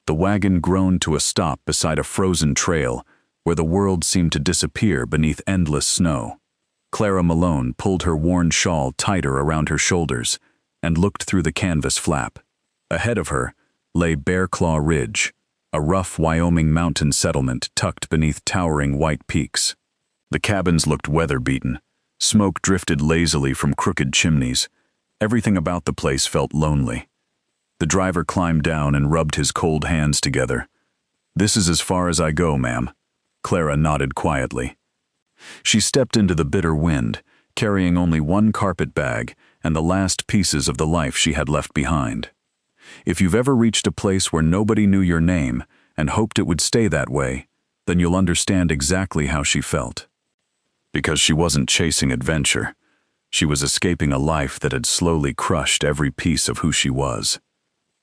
The wagon groaned to a stop beside a frozen trail where the world seemed to disappear beneath endless snow. Clara Malone pulled her worn shawl tighter around her shoulders and looked through the canvas flap. Ahead of her lay Bearclaw Ridge, a rough Wyoming mountain settlement tucked beneath towering white peaks. The cabins looked weather-beaten. Smoke drifted lazily from crooked chimneys. Everything about the place felt lonely. The driver climbed down and rubbed his cold hands together. "This is as far as I go, ma'am." Clara nodded quietly. She stepped into the bitter wind, carrying only one carpet bag and the last pieces of the life she had left behind. If you've ever reached a place where nobody knew your name and hoped it would stay that way, then you'll understand exactly how she felt. Because she wasn't chasing adventure. She was escaping a life that had slowly crushed every piece of who she was.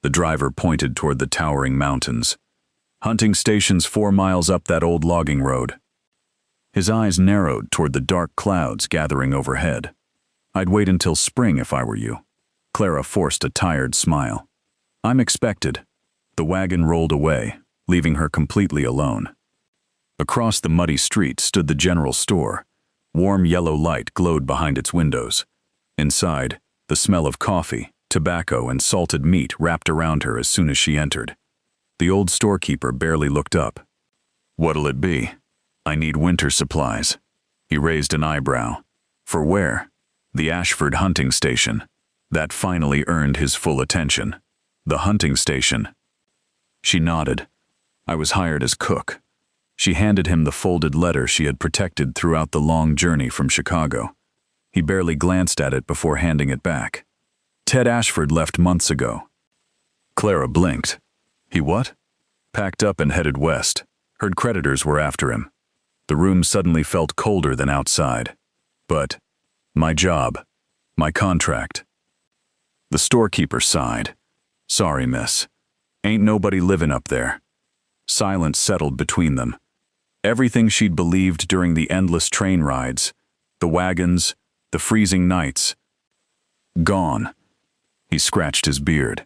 The driver pointed toward the towering mountains. "Hunting station's 4 miles up that old logging road." His eyes narrowed toward the dark clouds gathering overhead. "I'd wait until spring if I were you." Clara forced a tired smile. "I'm expected." The wagon rolled away, leaving her completely alone. Across the muddy street stood the general store. Warm yellow light glowed behind its windows. Inside, the smell of coffee, tobacco, and salted meat wrapped around her as soon as she entered. The old storekeeper barely looked up. "What'll it be?" "I need winter supplies." He raised an eyebrow. "For where?" "The Ashford hunting station." That finally earned his full attention. "The hunting station?" She nodded. "I was hired as cook." She handed him the folded letter she had protected throughout the long journey from Chicago. He barely glanced at it before handing it back. "Ted Ashford left months ago." Clara blinked. "He what?" "Packed up and headed west. Heard creditors were after him." The room suddenly felt colder than outside. "But my job, my contract." The storekeeper sighed. "Sorry, miss. Ain't nobody living up there." Silence settled between them. Everything she'd believed during the endless train rides, the wagons, the freezing nights, gone. He scratched his beard.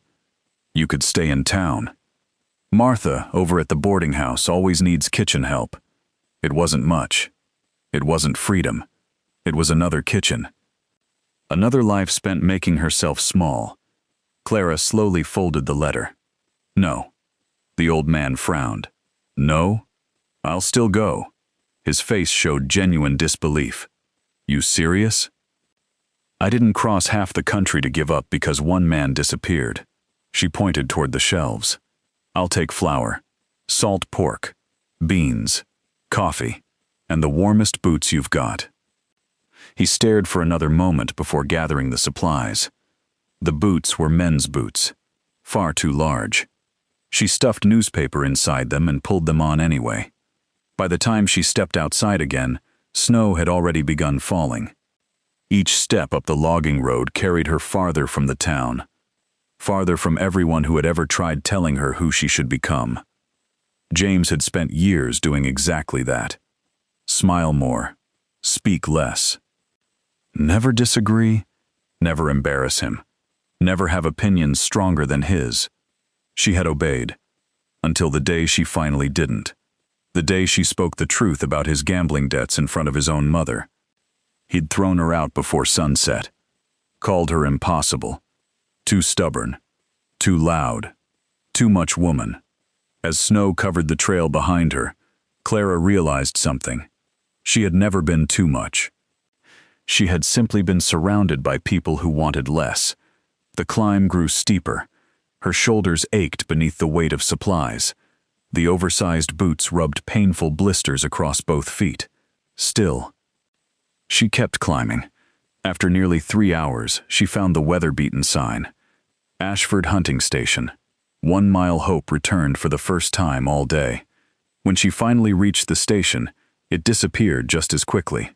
"You could stay in town. Martha, over at the boarding house, always needs kitchen help." It wasn't much. It wasn't freedom. It was another kitchen. Another life spent making herself small. Clara slowly folded the letter. "No." The old man frowned. "No? I'll still go." His face showed genuine disbelief. "You serious?" "I didn't cross half the country to give up because one man disappeared." She pointed toward the shelves. "I'll take flour, salt pork, beans, coffee, and the warmest boots you've got." He stared for another moment before gathering the supplies. The boots were men's boots, far too large. She stuffed newspaper inside them and pulled them on anyway. By the time she stepped outside again, snow had already begun falling. Each step up the logging road carried her farther from the town, farther from everyone who had ever tried telling her who she should become. James had spent years doing exactly that. Smile more, speak less. Never disagree, never embarrass him, never have opinions stronger than his. She had obeyed, until the day she finally didn't. The day she spoke the truth about his gambling debts in front of his own mother. He'd thrown her out before sunset, called her impossible, too stubborn, too loud, too much woman. As snow covered the trail behind her, Clara realized something. She had never been too much. She had simply been surrounded by people who wanted less. The climb grew steeper. Her shoulders ached beneath the weight of supplies. The oversized boots rubbed painful blisters across both feet. Still, she kept climbing. After nearly 3 hours, she found the weather-beaten sign. Ashford Hunting Station. 1 Mile Hope returned for the first time all day. When she finally reached the station, it disappeared just as quickly.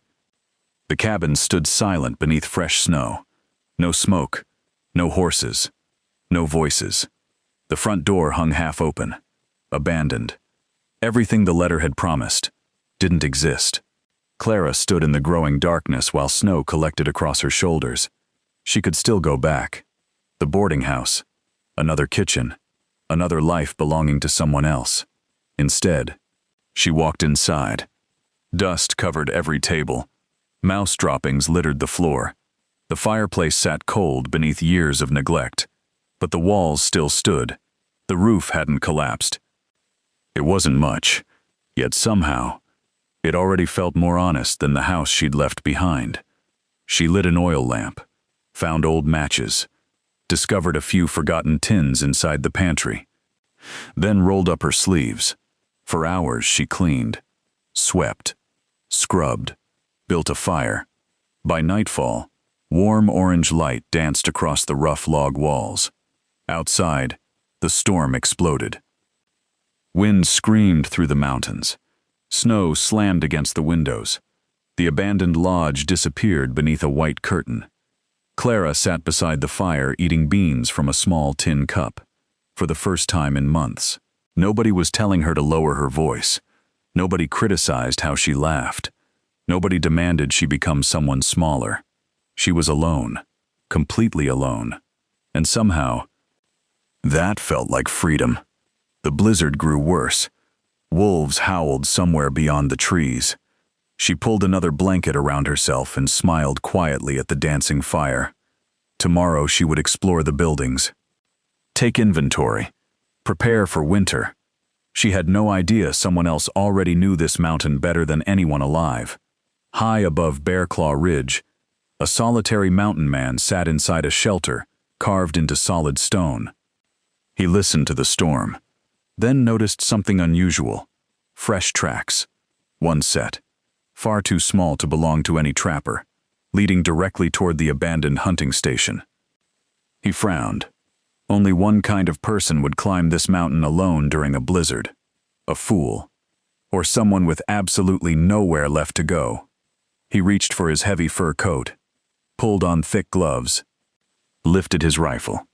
The cabin stood silent beneath fresh snow. No smoke, no horses, no voices. The front door hung half open, abandoned. Everything the letter had promised didn't exist. Clara stood in the growing darkness while snow collected across her shoulders. She could still go back. The boarding house, another kitchen, another life belonging to someone else. Instead, she walked inside. Dust covered every table. Mouse droppings littered the floor. The fireplace sat cold beneath years of neglect. But the walls still stood. The roof hadn't collapsed. It wasn't much, yet somehow, it already felt more honest than the house she'd left behind. She lit an oil lamp, found old matches, discovered a few forgotten tins inside the pantry, then rolled up her sleeves. For hours she cleaned, swept, scrubbed, built a fire. By nightfall, warm orange light danced across the rough log walls. Outside, the storm exploded. Wind screamed through the mountains. Snow slammed against the windows. The abandoned lodge disappeared beneath a white curtain. Clara sat beside the fire eating beans from a small tin cup. For the first time in months, nobody was telling her to lower her voice. Nobody criticized how she laughed. Nobody demanded she become someone smaller. She was alone, completely alone. And somehow, that felt like freedom. The blizzard grew worse. Wolves howled somewhere beyond the trees. She pulled another blanket around herself and smiled quietly at the dancing fire. Tomorrow she would explore the buildings. Take inventory. Prepare for winter. She had no idea someone else already knew this mountain better than anyone alive. High above Bearclaw Ridge, a solitary mountain man sat inside a shelter carved into solid stone. He listened to the storm, then noticed something unusual. Fresh tracks. One set, far too small to belong to any trapper, leading directly toward the abandoned hunting station. He frowned. Only one kind of person would climb this mountain alone during a blizzard. A fool. Or someone with absolutely nowhere left to go. He reached for his heavy fur coat, pulled on thick gloves, lifted his rifle,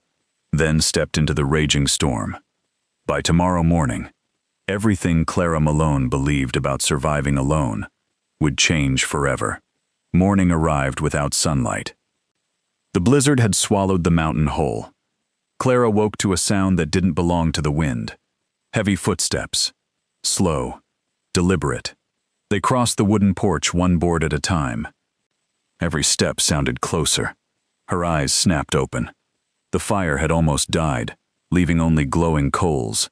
then stepped into the raging storm. By tomorrow morning, everything Clara Malone believed about surviving alone would change forever. Morning arrived without sunlight. The blizzard had swallowed the mountain whole. Clara woke to a sound that didn't belong to the wind. Heavy footsteps. Slow. Deliberate. They crossed the wooden porch one board at a time. Every step sounded closer. Her eyes snapped open. The fire had almost died, leaving only glowing coals.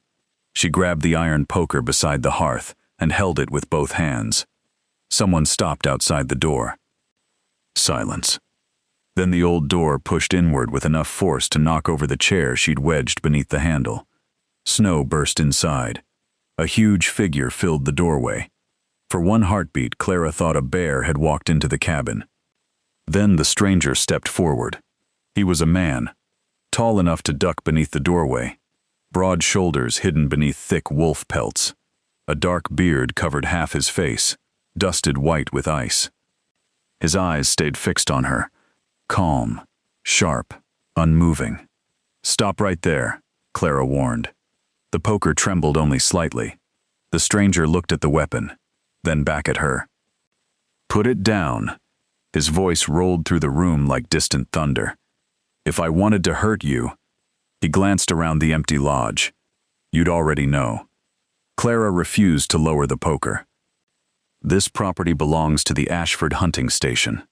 She grabbed the iron poker beside the hearth and held it with both hands. Someone stopped outside the door. Silence. Then the old door pushed inward with enough force to knock over the chair she'd wedged beneath the handle. Snow burst inside. A huge figure filled the doorway. For one heartbeat, Clara thought a bear had walked into the cabin. Then the stranger stepped forward. He was a man, tall enough to duck beneath the doorway, broad shoulders hidden beneath thick wolf pelts. A dark beard covered half his face, dusted white with ice. His eyes stayed fixed on her, calm, sharp, unmoving. "Stop right there," Clara warned. The poker trembled only slightly. The stranger looked at the weapon, then back at her. "Put it down." His voice rolled through the room like distant thunder. "If I wanted to hurt you..." He glanced around the empty lodge. "You'd already know." Clara refused to lower the poker. "This property belongs to the Ashford hunting station.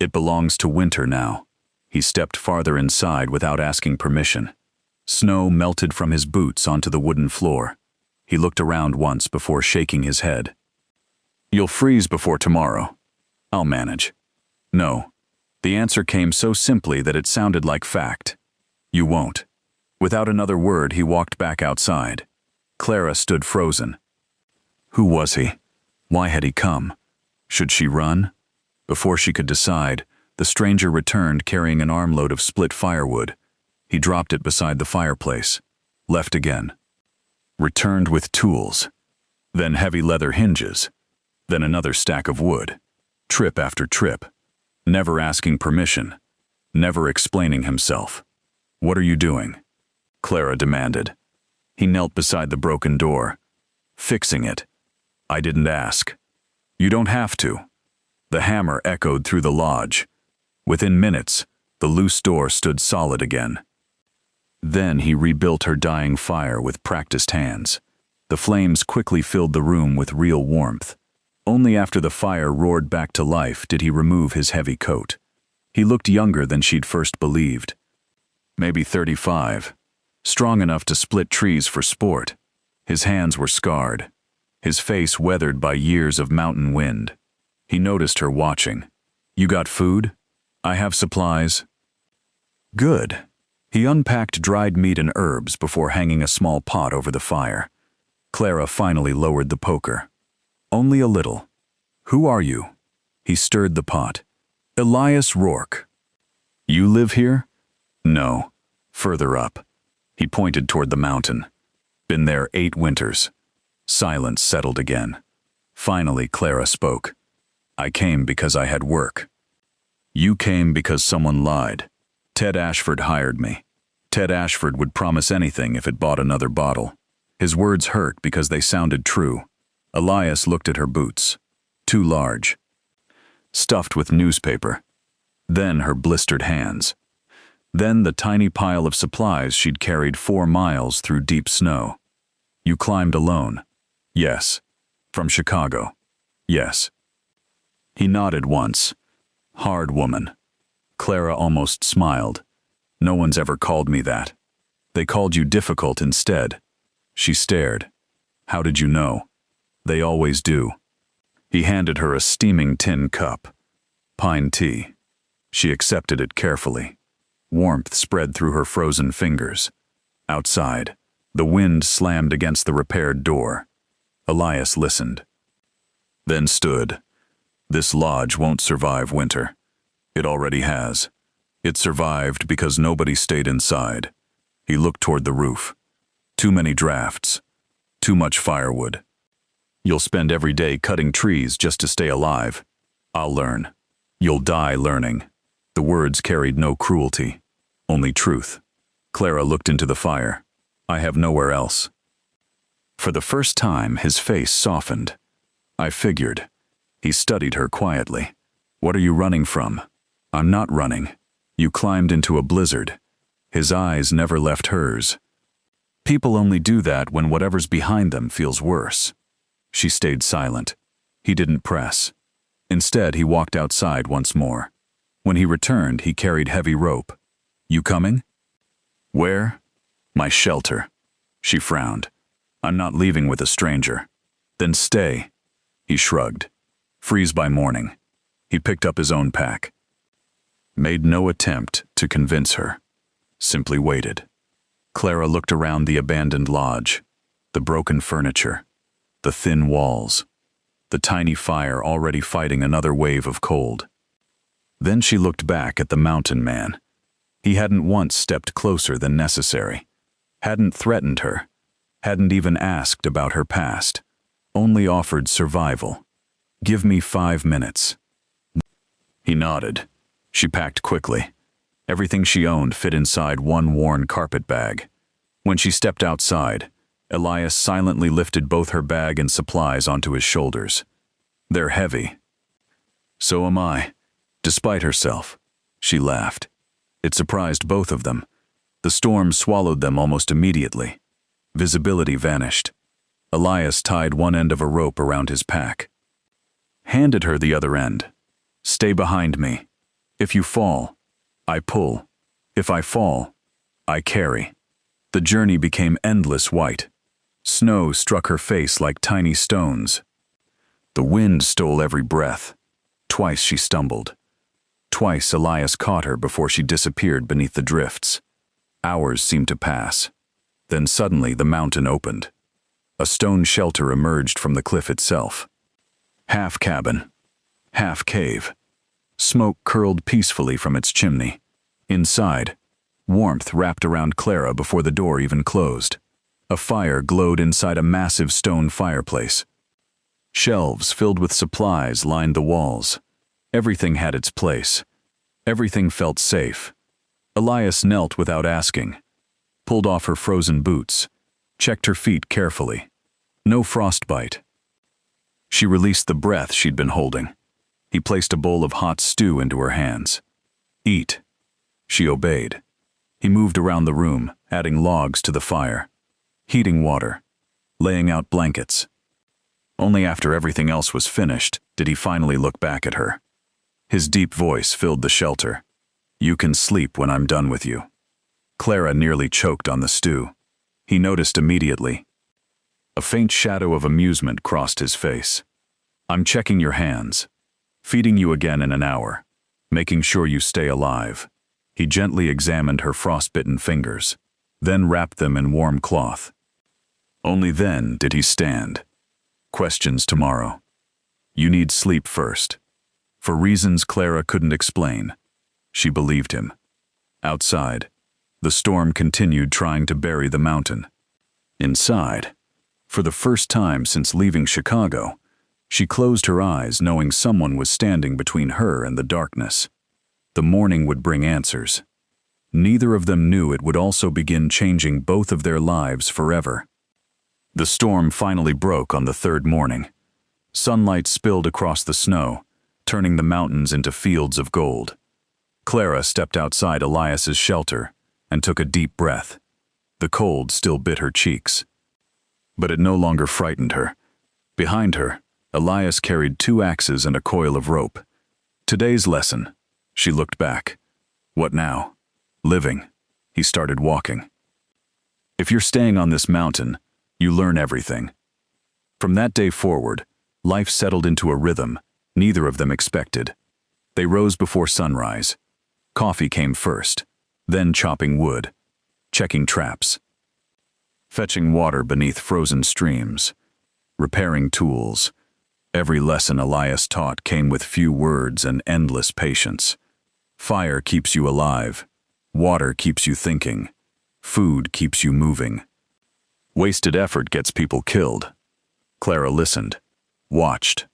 It belongs to Winter now." He stepped farther inside without asking permission. Snow melted from his boots onto the wooden floor. He looked around once before shaking his head. "You'll freeze before tomorrow. I'll manage." "No." The answer came so simply that it sounded like fact. "You won't." Without another word, he walked back outside. Clara stood frozen. Who was he? Why had he come? Should she run? Before she could decide, the stranger returned carrying an armload of split firewood. He dropped it beside the fireplace. Left again. Returned with tools. Then heavy leather hinges. Then another stack of wood. Trip after trip. Never asking permission. Never explaining himself. "What are you doing?" Clara demanded. He knelt beside the broken door. "Fixing it." "I didn't ask." "You don't have to." The hammer echoed through the lodge. Within minutes, the loose door stood solid again. Then he rebuilt her dying fire with practiced hands. The flames quickly filled the room with real warmth. Only after the fire roared back to life did he remove his heavy coat. He looked younger than she'd first believed. Maybe 35. Strong enough to split trees for sport. His hands were scarred. His face weathered by years of mountain wind. He noticed her watching. "You got food? I have supplies." "Good." He unpacked dried meat and herbs before hanging a small pot over the fire. Clara finally lowered the poker. "Only a little." "Who are you?" He stirred the pot. "Elias Rourke." "You live here?" "No. Further up." He pointed toward the mountain. "Been there 8 winters." Silence settled again. Finally, Clara spoke. "I came because I had work." "You came because someone lied. Ted Ashford hired me. Ted Ashford would promise anything if it bought another bottle." His words hurt because they sounded true. Elias looked at her boots. Too large. Stuffed with newspaper. Then her blistered hands. Then the tiny pile of supplies she'd carried 4 miles through deep snow. "You climbed alone?" "Yes." "From Chicago?" "Yes." He nodded once. "Hard woman." Clara almost smiled. "No one's ever called me that. They called you difficult instead." She stared. "How did you know?" "They always do." He handed her a steaming tin cup. Pine tea. She accepted it carefully. Warmth spread through her frozen fingers. Outside, the wind slammed against the repaired door. Elias listened. Then stood. "This lodge won't survive winter. It already has. It survived because nobody stayed inside." He looked toward the roof. "Too many drafts. Too much firewood. You'll spend every day cutting trees just to stay alive. I'll learn. You'll die learning." The words carried no cruelty, only truth. Clara looked into the fire. "I have nowhere else." For the first time, his face softened. "I figured." He studied her quietly. "What are you running from?" "I'm not running." "You climbed into a blizzard." His eyes never left hers. "People only do that when whatever's behind them feels worse." She stayed silent. He didn't press. Instead, he walked outside once more. When he returned, he carried heavy rope. "You coming?" "Where?" "My shelter." She frowned. "I'm not leaving with a stranger." "Then stay." He shrugged. "Freeze by morning." He picked up his own pack. Made no attempt to convince her. Simply waited. Clara looked around the abandoned lodge. The broken furniture. The thin walls. The tiny fire already fighting another wave of cold. Then she looked back at the mountain man. He hadn't once stepped closer than necessary. Hadn't threatened her. Hadn't even asked about her past. Only offered survival. "Give me 5 minutes." He nodded. She packed quickly. Everything she owned fit inside one worn carpet bag. When she stepped outside, Elias silently lifted both her bag and supplies onto his shoulders. "They're heavy." "So am I." Despite herself, she laughed. It surprised both of them. The storm swallowed them almost immediately. Visibility vanished. Elias tied one end of a rope around his pack. Handed her the other end. "Stay behind me. If you fall, I pull. If I fall, I carry." The journey became endless white. Snow struck her face like tiny stones. The wind stole every breath. Twice she stumbled. Twice Elias caught her before she disappeared beneath the drifts. Hours seemed to pass. Then suddenly the mountain opened. A stone shelter emerged from the cliff itself. Half cabin, half cave. Smoke curled peacefully from its chimney. Inside, warmth wrapped around Clara before the door even closed. A fire glowed inside a massive stone fireplace. Shelves filled with supplies lined the walls. Everything had its place. Everything felt safe. Elias knelt without asking. Pulled off her frozen boots. Checked her feet carefully. No frostbite. She released the breath she'd been holding. He placed a bowl of hot stew into her hands. "Eat." She obeyed. He moved around the room, adding logs to the fire, heating water, laying out blankets. Only after everything else was finished did he finally look back at her. His deep voice filled the shelter. "You can sleep when I'm done with you." Clara nearly choked on the stew. He noticed immediately. A faint shadow of amusement crossed his face. "I'm checking your hands, feeding you again in an hour, making sure you stay alive." He gently examined her frostbitten fingers, then wrapped them in warm cloth. Only then did he stand. "Questions tomorrow. You need sleep first." For reasons Clara couldn't explain, she believed him. Outside, the storm continued trying to bury the mountain. Inside, for the first time since leaving Chicago, she closed her eyes knowing someone was standing between her and the darkness. The morning would bring answers. Neither of them knew it would also begin changing both of their lives forever. The storm finally broke on the third morning. Sunlight spilled across the snow, turning the mountains into fields of gold. Clara stepped outside Elias's shelter and took a deep breath. The cold still bit her cheeks. But it no longer frightened her. Behind her, Elias carried 2 axes and a coil of rope. Today's lesson. She looked back. What now? Living. He started walking. If you're staying on this mountain, you learn everything. From that day forward, life settled into a rhythm neither of them expected. They rose before sunrise. Coffee came first, then chopping wood, checking traps, fetching water beneath frozen streams, repairing tools. Every lesson Elias taught came with few words and endless patience. Fire keeps you alive. Water keeps you thinking. Food keeps you moving. Wasted effort gets people killed. Clara listened, watched,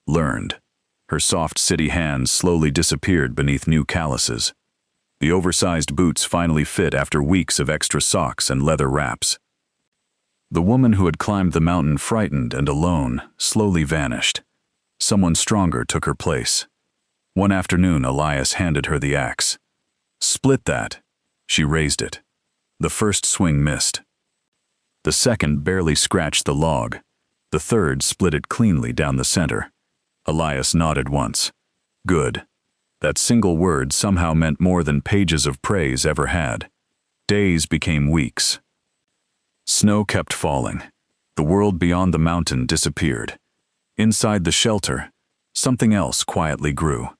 learned. Her soft city hands slowly disappeared beneath new calluses. The oversized boots finally fit after weeks of extra socks and leather wraps. The woman who had climbed the mountain frightened and alone slowly vanished. Someone stronger took her place. One afternoon, Elias handed her the axe. "Split that." She raised it. The first swing missed. The second barely scratched the log. The third split it cleanly down the center. Elias nodded once. Good. That single word somehow meant more than pages of praise ever had. Days became weeks. Snow kept falling. The world beyond the mountain disappeared. Inside the shelter, something else quietly grew.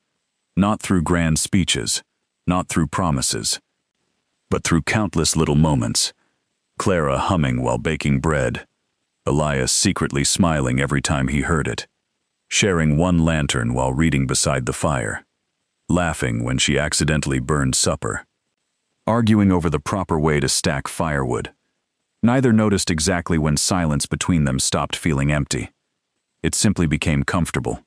Not through grand speeches, not through promises, but through countless little moments. Clara humming while baking bread. Elias secretly smiling every time he heard it. Sharing one lantern while reading beside the fire. Laughing when she accidentally burned supper. Arguing over the proper way to stack firewood. Neither noticed exactly when silence between them stopped feeling empty. It simply became comfortable.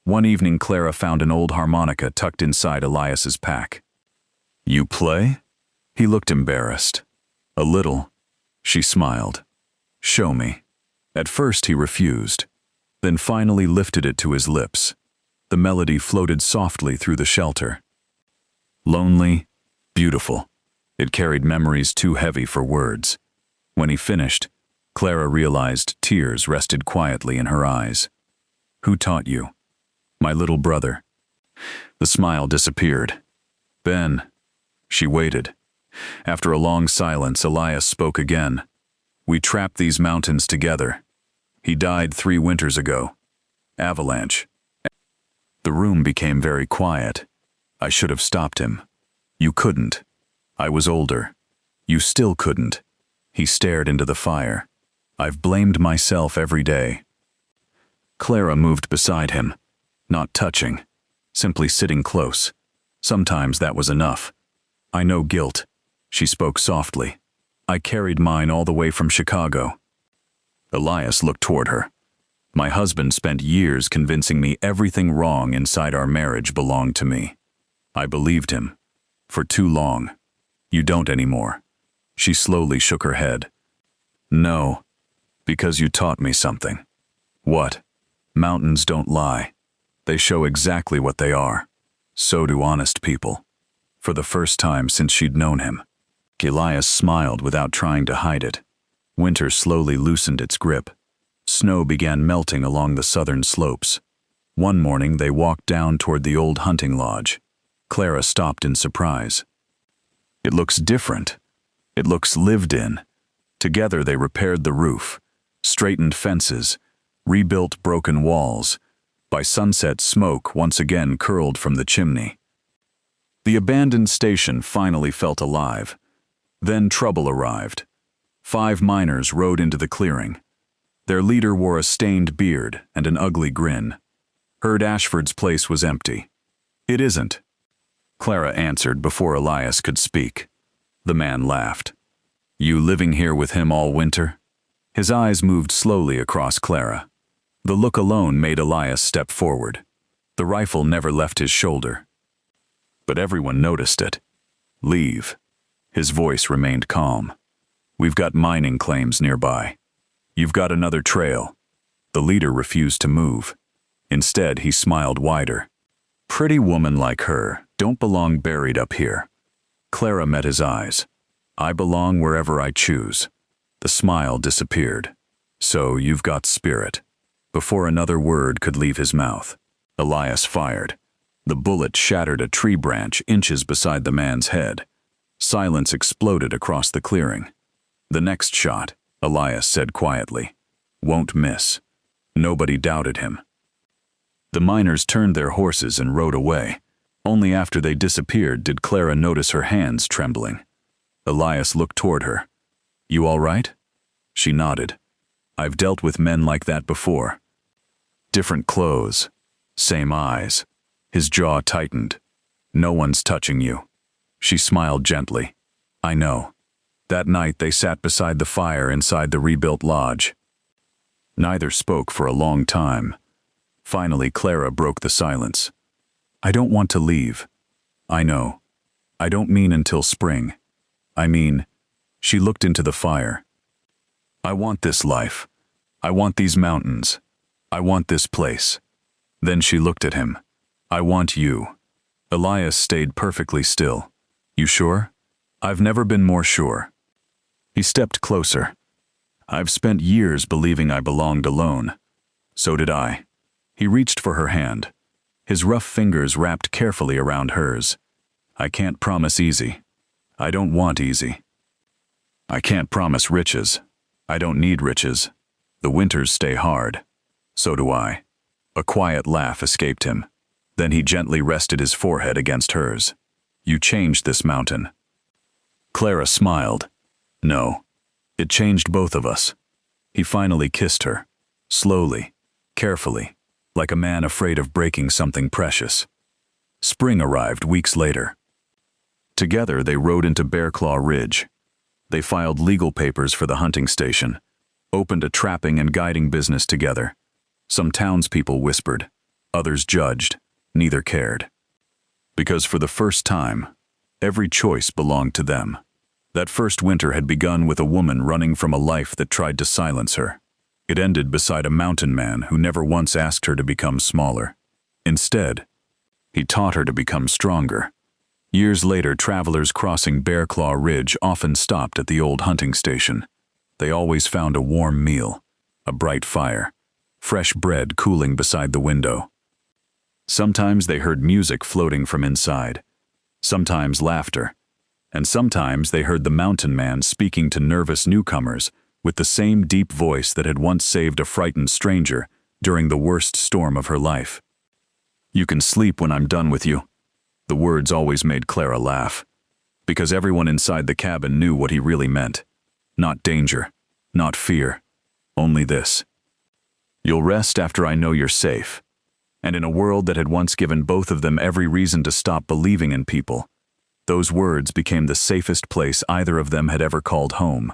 One evening Clara found an old harmonica tucked inside Elias's pack. "You play?" He looked embarrassed. "A little." She smiled. "Show me." At first he refused, then finally lifted it to his lips. The melody floated softly through the shelter. Lonely, beautiful. It carried memories too heavy for words. When he finished, Clara realized tears rested quietly in her eyes. "Who taught you?" "My little brother." The smile disappeared. "Ben." She waited. After a long silence, Elias spoke again. "We trapped these mountains together. He died 3 winters ago. Avalanche." The room became very quiet. "I should have stopped him." "You couldn't. I was older." "You still couldn't." He stared into the fire. "I've blamed myself every day." Clara moved beside him, not touching, simply sitting close. Sometimes that was enough. "I know guilt." She spoke softly. "I carried mine all the way from Chicago." Elias looked toward her. "My husband spent years convincing me everything wrong inside our marriage belonged to me. I believed him. For too long. You don't anymore." She slowly shook her head. "No, because you taught me something." "What?" "Mountains don't lie. They show exactly what they are. So do honest people." For the first time since she'd known him, Elias smiled without trying to hide it. Winter slowly loosened its grip. Snow began melting along the southern slopes. One morning they walked down toward the old hunting lodge. Clara stopped in surprise. It looks different. It looks lived in. Together they repaired the roof, straightened fences, rebuilt broken walls. By sunset, smoke once again curled from the chimney. The abandoned station finally felt alive. Then trouble arrived. 5 miners rode into the clearing. Their leader wore a stained beard and an ugly grin. Herd Ashford's place was empty. "It isn't," Clara answered before Elias could speak. The man laughed. "You living here with him all winter?" His eyes moved slowly across Clara. The look alone made Elias step forward. The rifle never left his shoulder. But everyone noticed it. "Leave." His voice remained calm. "We've got mining claims nearby. You've got another trail." The leader refused to move. Instead, he smiled wider. "Pretty woman like her don't belong buried up here." Clara met his eyes. "I belong wherever I choose." The smile disappeared. "So you've got spirit." Before another word could leave his mouth, Elias fired. The bullet shattered a tree branch inches beside the man's head. Silence exploded across the clearing. "The next shot," Elias said quietly, "won't miss." Nobody doubted him. The miners turned their horses and rode away. Only after they disappeared did Clara notice her hands trembling. Elias looked toward her. "You all right?" She nodded. "I've dealt with men like that before. Different clothes, same eyes." His jaw tightened. "No one's touching you." She smiled gently. "I know." That night they sat beside the fire inside the rebuilt lodge. Neither spoke for a long time. Finally, Clara broke the silence. "I don't want to leave." "I know. I don't mean until spring. I mean," she looked into the fire, "I want this life. I want these mountains. I want this place." Then she looked at him. "I want you." Elias stayed perfectly still. "You sure?" "I've never been more sure." He stepped closer. "I've spent years believing I belonged alone." "So did I." He reached for her hand. His rough fingers wrapped carefully around hers. "I can't promise easy. I don't want easy. I can't promise riches. I don't need riches. The winters stay hard. So do I." A quiet laugh escaped him. Then he gently rested his forehead against hers. "You changed this mountain." Clara smiled. "No. It changed both of us." He finally kissed her. Slowly, carefully, like a man afraid of breaking something precious. Spring arrived weeks later. Together they rode into Bearclaw Ridge. They filed legal papers for the hunting station, opened a trapping and guiding business together. Some townspeople whispered, others judged, neither cared. Because for the first time, every choice belonged to them. That first winter had begun with a woman running from a life that tried to silence her. It ended beside a mountain man who never once asked her to become smaller. Instead, he taught her to become stronger. Years later, travelers crossing Bearclaw Ridge often stopped at the old hunting station. They always found a warm meal, a bright fire, fresh bread cooling beside the window. Sometimes they heard music floating from inside, sometimes laughter, and sometimes they heard the mountain man speaking to nervous newcomers with the same deep voice that had once saved a frightened stranger during the worst storm of her life. "You can sleep when I'm done with you." The words always made Clara laugh, because everyone inside the cabin knew what he really meant. Not danger, not fear, only this. "You'll rest after I know you're safe." And in a world that had once given both of them every reason to stop believing in people, those words became the safest place either of them had ever called home.